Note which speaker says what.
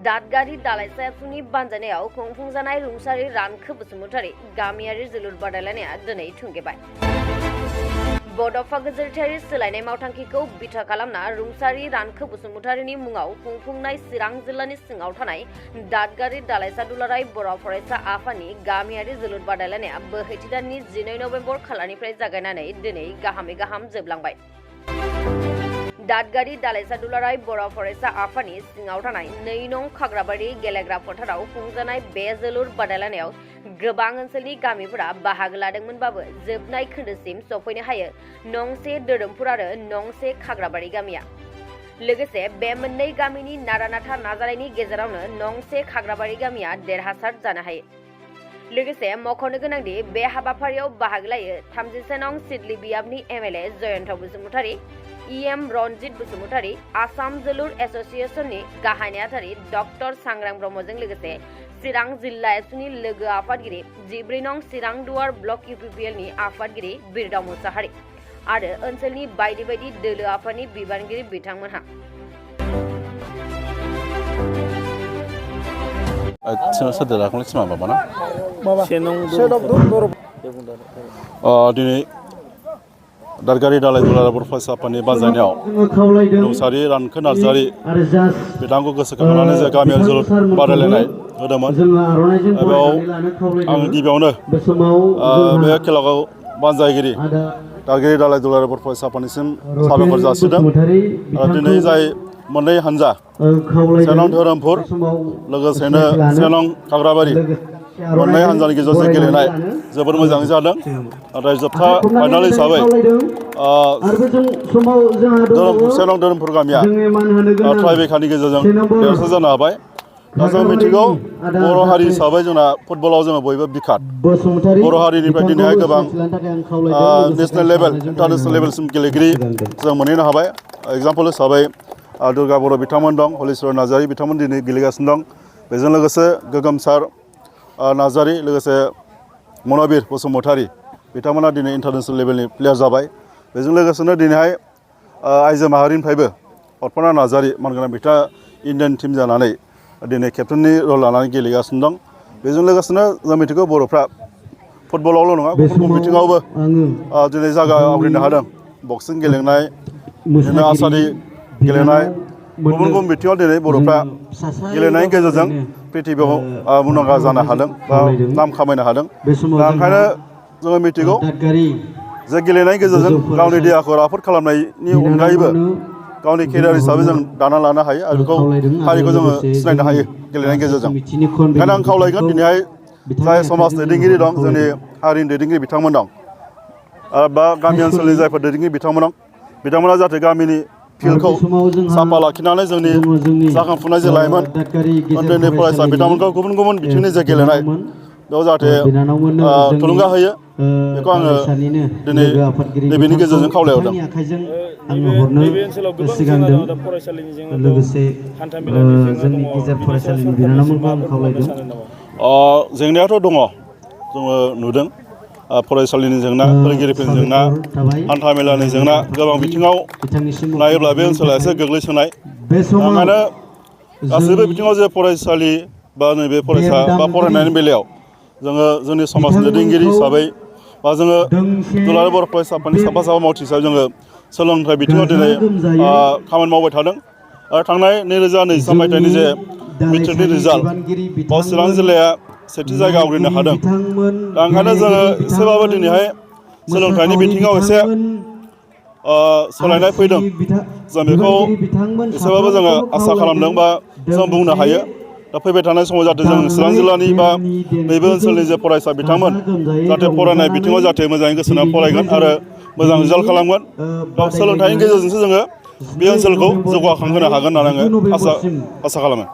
Speaker 1: दादगारि दालाइसा आफादनि बानजायनायाव खुंफुंजानाय रुंसारि रानखो बसुमतारी गामियारि जोलुर बादायलायनाया दिनै थुंगेबाय। बड'फा गेजेरारि सोलायनाय मावथांखिखौ बिथा खालामना रुंसारि रानखो बसुमतारीनि मुङाव खुंफुंनाय चिरां जिल्लानि सिङाव थानाय दादगारि दालाइसा दुलाराय बर' फरायसा आफादनि गामियारि जोलुर बादायलायनाया बोहैथि दाननि 12 नबेम्बर खालारनिफ्राय जागायनानै दिनै गाहामै गाहाम जोबलांबाय। दादगारि दालाइसा दुलाराय बर' फरायसा आफादनि सिङाव थानाय 2 नं खाग्राबारि गेलेग्रा फोथाराव खुंजानाय बे जोलुर बादायलायनायाव गोबां ओनसोलनि गामिफोरा बाहागो लादोंमोनबाबो जोबनाय खोन्दोसिम सफैनो हायो नंसे धोरोमपुर आरो नंसे खाग्राबारि गामिया। लोगोसे बे मोननै गामिनि नारा-नाथा नाजानायनि गेजेरावनो नंसे खाग्राबारि गामिया देरहासार जानो हायो। लोगोसे मख'नो गोनांदि बे हाबाफारियाव बाहागो लायो 33 नं सिडली बियाबनि एमएलए जयन्त बसुमतारी, इएम रनजित बसुमतारी, आसाम जोलुर एसोसिएशननि गाहाय नेहाथारि डक्टर सांग्रां ब्रह्मजों लोगोसे चिरां जिल्ला एसुनि लोगो आफादगिरि 14 नं चिरां दुवार ब्लक इउपिपिएलनि आफादगिरि बिरदाव मुसाहारि आरो ओनसोलनि बायदि बायदि दोलो आफादनि बिबानगिरि बिथांमोनहा।
Speaker 2: दिनै दादगारि दालाइसा दुलाराय बर' फरायसा आफादनि बानजायनायाव रुंसारि रानखो नार्जारि बिथांखौ गोसोखांनानै जों गामियारि जोलुर बादायलायनाय होदोंमोन। बेयाव आं गिबियावनो बे खेलाखौ बानजायगिरि दादगारि दालाइसा दुलाराय बर' फरायसा आफादनिसिम साबायखर जासिदों। दिनै जाय मोननै हानजा 1 नं धोरोमपुर लोगोसेनो 1 नं खाग्राबारि मोननै हानजानि गेजेराव गेलेनाय जोबोर मोजाङै जादों। नाथाय जोबथा फाइनाल हिसाबै 1 नं धोरोमपुर गामिया ट्राइब्रेकारनि गेजेरजों देरहासार जानो हाबाय। दा जों मिथिगौ बर' हारि हिसाबै जोंना फुटबलाव जोङो बयबो बिखात। बर' हारिनिफ्राय दिनैहाय गोबां नेसनेल लेभेल इन्टारनेसनेल लेभेलसिम गेलेगिरि जों मोनहैनो हाबाय। एग्जाम्पल हिसाबै दुर्गा बर' बिथांमोन दं, हलिचरन नार्जारि बिथांमोन दिनै गेलेगासिनो दं। बेजों लोगोसे गोगोमसार नार्जारि लोगोसे मनबिर बसुमतारी बिथांमोना दिनै इन्टारनेसनेल लेभेलनि प्लेयार जाबाय। बेजों लोगोसेनो दिनैहाय आइजो माहारिनिफ्रायबो अर्पना नार्जारि मानगोनां बिथाङा इन्डियान टिम जानानै दिनै केप्टेननि रल लानानै गेलेगासिनो दं। बेजों लोगोसेनो जों मिथिगौ बर'फ्रा फुटबलावल' नङा गुबुन गुबुन बिथिङावबो दिनै जायगा आवग्रिनो हादों। बक्सिं गेलेनाय, बिदिनो आर्सारि गेलेनाय, गुबुन गुबुन बिथिङाव दिनै बर'फ्रा गेलेनायनि गेजेरजों प्रिथिबियाव मुंदांखा जानो हादों बा नाम खामायनो हादों। दा ओंखायनो जोङो मिथिगौ जे गेलेनायनि गेजेरजों गावनि देहाखौ राफोद खालामनायनि अनगायैबो गावनि केरियार हिसाबै जों दाना लानो हायो आरो बेखौ हारिखौ जोङो सिनायनो हायो गेलेनायनि गेजेरजों। ओंखायनो आं खावलायगोन दिनैहाय जाय समाज दैदेनगिरि दं, जोंनि हारिनि दैदेनगिरि बिथांमोन दं बा गामि ओनसोलनि जायफोर दैदेनगिरि बिथांमोना जाहाथे गामिनि फिल्डखौ साफा लाखिनानै जोंनि जाखांफुनाय जे लाइमोन उन्दै उन्दै फरायसा बिथांमोनखौ गुबुन गुबुन बिथिंनि जे गेलेनाय बेयाव जाहाथे थुलुंगा होयो, बेखौ आङो दिनै नैबेनि गेजेरजों खावलायहरदों।
Speaker 3: नैबे ओनसोलाव गोबां जेंना दङ, दा फरायसालिनि जेंना दं, हान्थामेलानि जेंना दङ, बिनि सायाव सरकारनिसिम माबाफोर बुंनो सानो नामा?
Speaker 2: जेंनायाथ' दङ, जोङो नुदों फरायसालिनि जेंना, फोरोंगिरिफोरनि जेंना, हान्थामेलानि जेंना, गोबां बिथिङाव नायोब्ला बे ओनसोला एसे गोग्लैसोनाय। ओंखायनो गासैबो बिथिङाव जे फरायसालि बा नैबे फरायसा बा फरायनायनि बेलायाव जोङो जोंनि समाजनि दैदेनगिरि हिसाबै बा जोङो दुलाराय बर' फरायसा आफादनि साफा मावथि हिसाबै जोङो सोलोंथाइ बिथिङाव दिनै खामानि मावबाय थादों। आरो थांनाय 2023 मायथाइनि जे मेट्रिकनि रिजाल्ट बाव चिरां जिल्लाया सेथि जायगा आवग्रिनो हादों। दा ओंखायनो जोङो एसेबाबो दिनैहाय सोलोंथाइनि बिथिङाव एसे सोलायनाय फैदों। जों बेखौ एसेबाबो जोङो आसा खालामदों बा जों बुंनो हायो। दा फैबाय थानाय समाव जाहाथे जों चिरां जिल्लानि बा नैबे ओनसोलनि जे फरायसा बिथांमोन जाहाथे फरायनाय बिथिङाव जाहाथे मोजाङै गोसो होनानै फरायगोन आरो मोजां रिजाल्ट खालामगोन। दा सोलोंथाइनि गेजेरजोंसो जोङो बे ओनसोलखौ जौगाखांहोनो हागोन होननानै आङो आसा खालामो।